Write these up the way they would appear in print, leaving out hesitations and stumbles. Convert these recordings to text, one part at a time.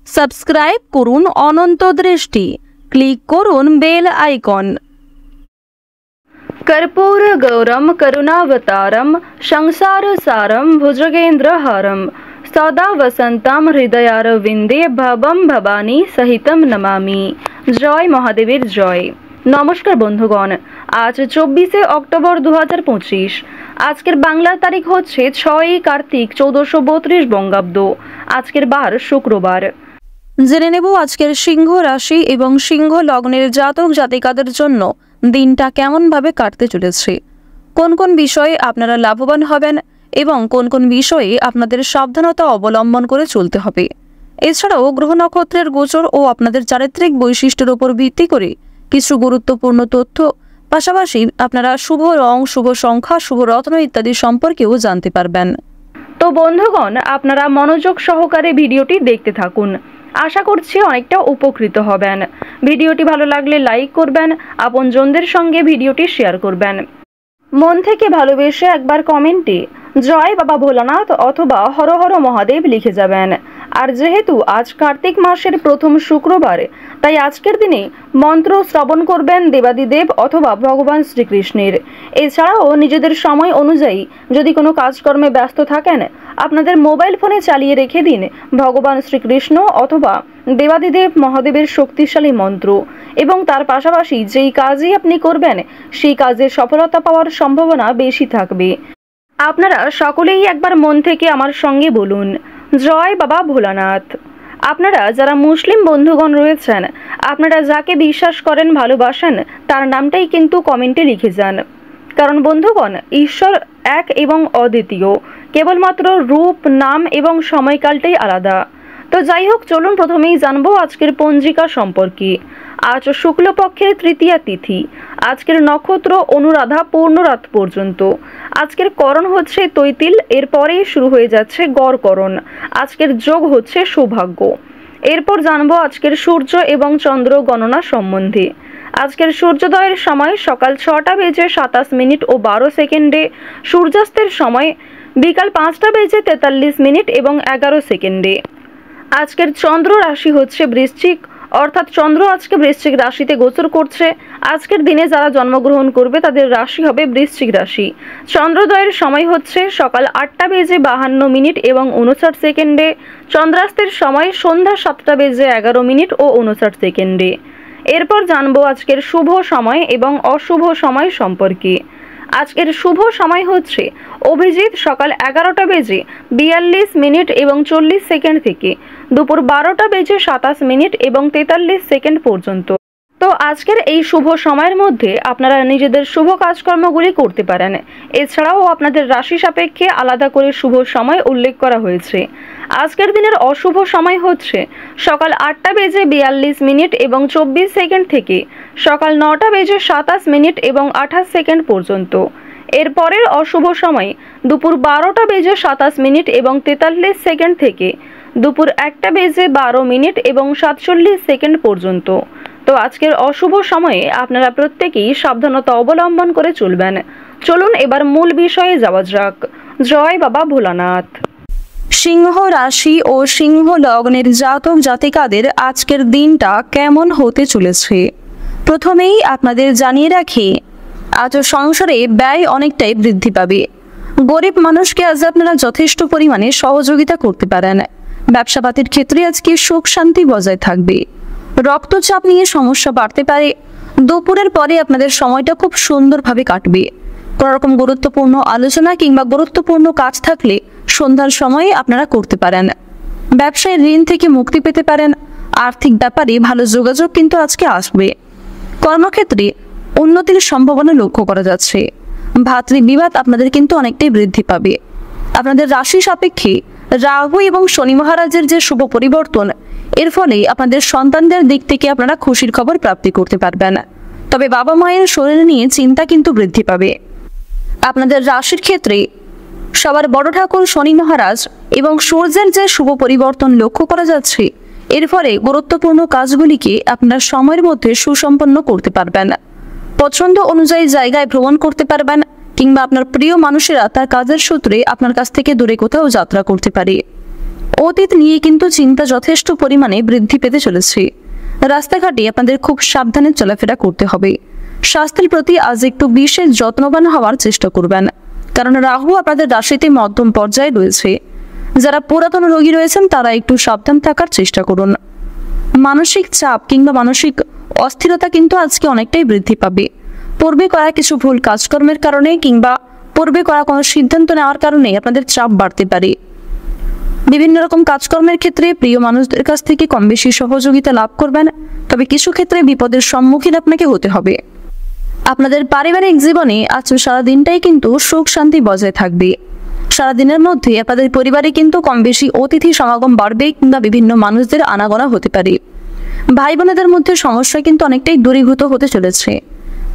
Subscribe করুন অনন্ত দৃষ্টি, click করুন বেল আইকন। कर्पूर गौरम करुणावतारम संसार सारम भुजगेन्द्रहारम सदा वसंतम हृदयारविंदे भवम भवानी सहितम नमामि। जय महादेवेर जय। नमस्कार बंधुगण, आज 24 अक्टोबर 2025। आजकेर बांगलार तारीख होच्छे 6 कार्तिक 1432 बंगाब्द। आजकेर बार शुक्रवार। জেনে নেব আজকের সিংহ রাশি এবং সিংহ লগ্নের জাতক জাতিকাদের জন্য দিনটা কেমনভাবে কাটতে চলেছে, কোন কোন বিষয়ে আপনারা লাভবান হবেন এবং কোন কোন বিষয়ে আপনাদের সাবধানতা অবলম্বন করে চলতে হবে। এছাড়াও গ্রহ নক্ষত্রের গোচর ও আপনাদের চারিত্রিক বৈশিষ্ট্যের উপর ভিত্তি করে কিছু গুরুত্বপূর্ণ তথ্য, পাশাপাশি আপনারা শুভ রং, শুভ সংখ্যা, শুভ রত্ন ইত্যাদি সম্পর্কেও জানতে পারবেন। তো বন্ধুগণ, আপনারা মনোযোগ সহকারে ভিডিওটি দেখতে থাকুন। আশা করছি অনেকটা উপকৃত হবেন। ভিডিওটি ভালো লাগলে লাইক করবেন, আপনজনদের সঙ্গে ভিডিওটি শেয়ার করবেন। মন থেকে ভালোবেসে একবার কমেন্টে জয় বাবা ভোলানাথ অথবা হর হর মহাদেব লিখে যাবেন। আর যেহেতু আজ কার্তিক মাসের প্রথম শুক্রবার, তাই আজকের দিনে মন্ত্র শ্রবণ করবেন দেবাদিদেব অথবা ভগবান শ্রীকৃষ্ণের। এছাড়াও নিজেদের সময় অনুযায়ী যদি কোনো কাজকর্মে ব্যস্ত থাকেন, আপনাদের মোবাইল ফোনে চালিয়ে রেখে দিন ভগবান শ্রীকৃষ্ণ অথবা দেবাদিদেব মহাদেবের শক্তিশালী মন্ত্র, এবং তার পাশাপাশি যেই কাজই আপনি করবেন সেই কাজে সফলতা পাওয়ার সম্ভাবনা বেশি থাকবে। আপনারা সকলেই একবার মন থেকে আমার সঙ্গে বলুন জয় বাবা ভোলানাথ। আপনারা যারা মুসলিম বন্ধুগণ রয়েছেন, আপনারা যাকে বিশ্বাস করেন, ভালোবাসেন, তার নামটাই কিন্তু কমেন্টে লিখে যান। কারণ বন্ধুগণ, ঈশ্বর এক এবং অদ্বিতীয়, কেবলমাত্র রূপ, নাম এবং সময়কালটাই আলাদা। তো যাই হোক, চলুন প্রথমেই জানবো আজকের পঞ্জিকা সম্পর্কে। আজ শুক্লপক্ষের তৃতীয়া তিথি। আজকের নক্ষত্র অনুরাধা পূর্ণরাত পর্যন্ত। আজকের করণ হচ্ছে তৈতিল, এরপরেই শুরু হয়ে যাচ্ছে গড়করণ। আজকের যোগ হচ্ছে সৌভাগ্য। এরপর জানবো আজকের সূর্য এবং চন্দ্র গণনা সম্বন্ধে। আজকের সূর্যোদয়ের সময় সকাল 6:27 ও 12 সেকেন্ডে, সূর্যাস্তের সময় বিকাল 5:43 এবং 11 সেকেন্ডে। আজকের চন্দ্র রাশি হচ্ছে বৃশ্চিক, অর্থাৎ চন্দ্র আজকে বৃশ্চিক রাশিতে গোচর করছে। আজকের দিনে যারা জন্মগ্রহণ করবে তাদের রাশি হবে বৃশ্চিক রাশি। চন্দ্রোদয়ের সময় হচ্ছে সকাল 8:52 এবং 59 সেকেন্ডে। চন্দ্রাস্তের সময় সন্ধ্যা 7:11 ও 59 সেকেন্ডে। এরপর জানবো আজকের শুভ সময় এবং অশুভ সময় সম্পর্কে। আজকের শুভ সময় হচ্ছে অভিজিৎ সকাল 11:42 এবং 40 সেকেন্ড থেকে দুপুর 12:27 এবং 43 সেকেন্ড পর্যন্ত। তো আজকের এই শুভ সময়ের মধ্যে আপনারা নিজেদের শুভ কাজকর্মগুলি করতে পারেন। এছাড়াও আপনাদের রাশি সাপেক্ষে আলাদা করে শুভ সময় উল্লেখ করা হয়েছে। আজকের দিনের অশুভ সময় হচ্ছে সকাল 8:42 এবং 24 সেকেন্ড থেকে সকাল 9:27 এবং 28 সেকেন্ড পর্যন্ত। এরপরের অশুভ সময় দুপুর 12:27 এবং 43 সেকেন্ড থেকে দুপুর 1:12 এবং 47 সেকেন্ড পর্যন্ত। তো আজকের অশুভ সময়ে আপনারা প্রত্যেকেই সাবধানতা অবলম্বন করে চলবেন। চলুন এবার মূল বিষয়ে যাওয়া যাক। জয় বাবা ভোলানাথ। সিংহ রাশি ও সিংহ লগ্নের জাতক জাতিকাদের আজকের দিনটা কেমন হতে চলেছে, প্রথমেই আপনাদের জানিয়ে রাখি আজ সংসারে ব্যয় অনেকটাই বৃদ্ধি পাবে। গরিব মানুষকে আজ আপনারা যথেষ্ট পরিমাণে সহযোগিতা করতে পারেন। ব্যবসাপাতির ক্ষেত্রে আজকে সুখ শান্তি বজায় থাকবে। রক্তচাপ নিয়ে সমস্যা বাড়তে পারে। দুপুরের পরে আপনাদের সময়টা খুব সুন্দরভাবে কাটবে। কোনো রকম গুরুত্বপূর্ণ আলোচনা কিংবা গুরুত্বপূর্ণ কাজ থাকলে সন্ধ্যার সময়ে আপনারা করতে পারেন। ব্যবসায় ঋণ থেকে মুক্তি পেতে পারেন। আর্থিক ব্যাপারে ভালো যোগাযোগ কিন্তু আজকে আসবে। কর্মক্ষেত্রে উন্নতির সম্ভাবনা লক্ষ্য করা যাচ্ছে। ভাতৃবিবাদ আপনাদের কিন্তু অনেকটাই বৃদ্ধি পাবে। আপনাদের রাশি সাপেক্ষে রাহু এবং শনি মহারাজের যে শুভ পরিবর্তন, এর ফলে আপনাদের সন্তানদের দিক থেকে আপনারা খুশির খবর প্রাপ্তি করতে পারবেন। তবে বাবা মায়ের শরীর নিয়ে চিন্তা কিন্তু বৃদ্ধি পাবে। আপনাদের রাশির ক্ষেত্রে সবার বড় ঠাকুর শনি মহারাজ এবং সূর্যের যে শুভ পরিবর্তন লক্ষ্য করা যাচ্ছে, এর ফলে গুরুত্বপূর্ণ কাজগুলিকে আপনার সময়ের মধ্যে সুসম্পন্ন করতে পারবেন। পছন্দ অনুযায়ী জায়গায় ভ্রমণ করতে পারবেন, কিংবা আপনার প্রিয় মানুষেরা তার কাজের সূত্রে আপনার কাছ থেকে দূরে কোথাও যাত্রা করতে পারে। অতীত নিয়ে কিন্তু চিন্তা যথেষ্ট পরিমাণে বৃদ্ধি পেতে চলেছে। রাস্তাঘাটে আপনাদের খুব সাবধানে চলাফেরা করতে হবে। স্বাস্থ্যের প্রতি আজ একটু বিশেষ যত্নবান হওয়ার চেষ্টা করবেন, কারণ রাহু আপনাদের রাশিতে মধ্যম পর্যায়ে রয়েছে। যারা পুরাতন রোগী রয়েছেন তারা একটু সাবধান থাকার চেষ্টা করুন। মানসিক চাপ কিংবা মানসিক অস্থিরতা কিন্তু আজকে অনেকটাই বৃদ্ধি পাবে। পূর্বে করা কিছু ভুল কাজকর্মের কারণে কিংবা পূর্বে করা কোনো সিদ্ধান্ত নেওয়ার কারণে আপনাদের চাপ বাড়তে পারে। বিভিন্ন রকম কাজকর্মের ক্ষেত্রে প্রিয় মানুষদের কাছ থেকে কম বেশি সহযোগিতা লাভ করবেন, তবে কিছু ক্ষেত্রে বিপদের সম্মুখীন আপনাকে হতে হবে। আপনাদের পারিবারিক জীবনে আজ সারাদিনটাই কিন্তু সুখ শান্তি বজায় থাকবে। সারাদিনের মধ্যে আপনাদের পরিবারে কিন্তু কম বেশি অতিথি সমাগম বাড়বে কিংবা বিভিন্ন মানুষদের আনাগোনা হতে পারে। ভাই বোনেদের মধ্যে সমস্যা কিন্তু অনেকটাই দূরীভূত হতে চলেছে।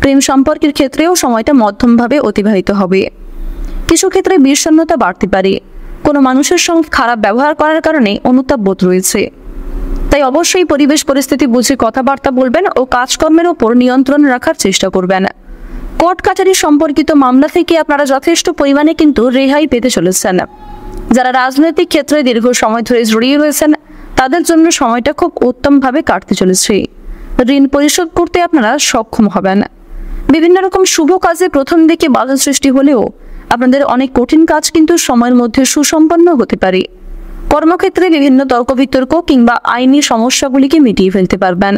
প্রেম সম্পর্কের ক্ষেত্রেও সময়টা মধ্যমভাবে অতিবাহিত হবে। কিছু ক্ষেত্রে বিষণ্ণতা বাড়তে পারে। কোনো মানুষের সঙ্গে খারাপ ব্যবহার করার কারণে অনুতাপ বোধ রয়েছে, তাই অবশ্যই পরিবেশ পরিস্থিতি বুঝে কথাবার্তা বলবেন ও কাজকর্মের ওপর নিয়ন্ত্রণ রাখার চেষ্টা করবেন। কোর্ট কাছারি সম্পর্কিত মামলা থেকে আপনারা যথেষ্ট পরিমাণে কিন্তু রেহাই পেতে চলেছেন। যারা রাজনৈতিক ক্ষেত্রে দীর্ঘ সময় ধরে জড়িয়ে রয়েছেন তাদের জন্য সময়টা খুব উত্তমভাবে কাটতে চলেছে। ঋণ পরিশোধ করতে আপনারা সক্ষম হবেন। বিভিন্ন রকম শুভ কাজে প্রথম দিকে বাধা সৃষ্টি হলেও আপনাদের অনেক কঠিন কাজ কিন্তু সময়ের মধ্যে সুসম্পন্ন হতে পারে। কর্মক্ষেত্রে বিভিন্ন তর্ক বিতর্ক কিংবা আইনি সমস্যাগুলিকে মিটিয়ে ফেলতে পারবেন।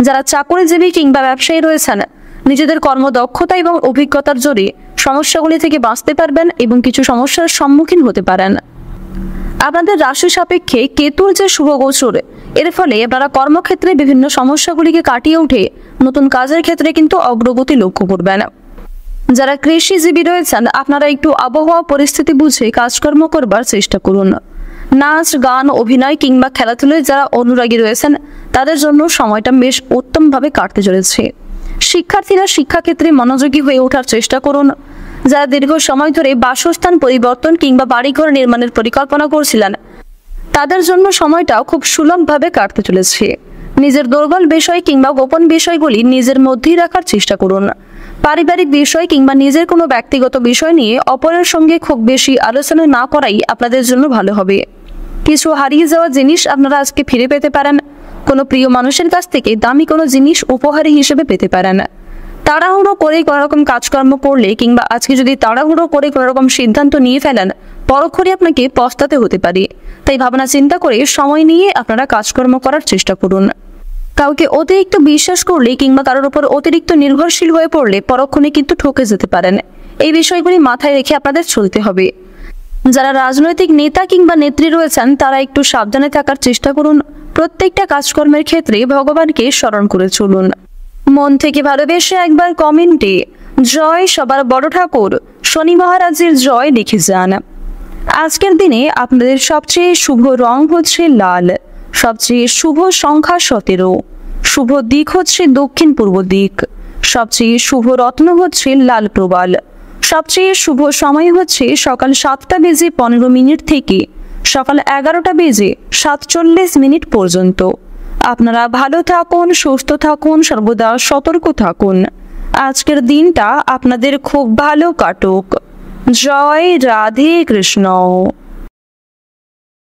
যারা চাকরিজীবী কিংবা ব্যবসায়ী রয়েছেন নিজেদের কর্মদক্ষতা এবং অভিজ্ঞতার জোরে সমস্যাগুলি থেকে বাঁচতে পারবেন এবং কিছু সমস্যার সম্মুখীন হতে পারেন। আপনাদের রাশি সাপেক্ষে কেতুর যে শুভ গোচর, এর ফলে আপনারা কর্মক্ষেত্রে বিভিন্ন সমস্যাগুলিকে কাটিয়ে উঠে নতুন কাজের ক্ষেত্রে কিন্তু অগ্রগতি লক্ষ্য করবেন। যারা কৃষিজীবী রয়েছেন আপনারা একটু আবহাওয়া পরিস্থিতি বুঝে কাজকর্ম করবার চেষ্টা করুন। নাচ গান অভিনয় কিংবা খেলাধুলায় যারা অনুরাগী রয়েছেন তাদের জন্য সময়টা বেশ উত্তমভাবে কাটতে চলেছে। শিক্ষার্থীরা শিক্ষাক্ষেত্রে মনোযোগী হয়ে ওঠার চেষ্টা করুন। যারা দীর্ঘ সময় ধরে বাসস্থান পরিবর্তন কিংবা বাড়িঘর নির্মাণের পরিকল্পনা করছিলেন তাদের জন্য সময়টাও খুব সুলভভাবে কাটতে চলেছে। নিজের দুর্বল বিষয় কিংবা গোপন বিষয়গুলি নিজের মধ্যেই রাখার চেষ্টা করুন। পারিবারিক বিষয় কিংবা নিজের কোনো ব্যক্তিগত বিষয় নিয়ে অপরের সঙ্গে খুব বেশি আলোচনা না করাই আপনাদের জন্য ভালো হবে। কিছু হারিয়ে যাওয়া জিনিস আপনারা আজকে ফিরে পেতে পারেন। কোনো প্রিয় মানুষের কাছ থেকে দামি কোনো জিনিস উপহার হিসেবে পেতে পারেন। তাড়াহুড়ো করে কোনো রকম কাজকর্ম করলে কিংবা আজকে যদি তাড়াহুড়ো করে কোনো রকম সিদ্ধান্ত নিয়ে ফেলেন পরক্ষণে আপনাকে পস্তাতে হতে পারে। তাই ভাবনা চিন্তা করে সময় নিয়ে আপনারা কাজকর্ম করার চেষ্টা করুন। কাউকে অতিরিক্ত বিশ্বাস করলে কিংবা কারোর উপর অতিরিক্ত নির্ভরশীল হয়ে পড়লে পরক্ষণে কিন্তু ঠকে যেতে পারেন। এই বিষয়গুলি মাথায় রেখে আপনাদের চলতে হবে। যারা রাজনৈতিক নেতা কিংবা নেত্রী রয়েছেন তারা একটু সাবধানে থাকার চেষ্টা করুন। প্রত্যেকটা কাজকর্মের ক্ষেত্রে ভগবানকে স্মরণ করে চলুন। মন থেকে ভালোবেসে একবার কমেন্টে জয় সবার বড় ঠাকুর শনি মহারাজের জয় লিখে যান। আজকের দিনে আপনাদের সবচেয়ে শুভ রং হচ্ছে লাল, সবচেয়ে শুভ সংখ্যা 17, শুভ দিক হচ্ছে দক্ষিণ পূর্ব দিক, সবচেয়ে শুভ রত্ন হচ্ছে লাল প্রবাল, সবচেয়ে শুভ সময় হচ্ছে সকাল 7:15 থেকে সকাল 11:47 পর্যন্ত। আপনারা ভালো থাকুন, সুস্থ থাকুন, সর্বদা সতর্ক থাকুন। আজকের দিনটা আপনাদের খুব ভালো কাটুক। জয় রাধে কৃষ্ণ।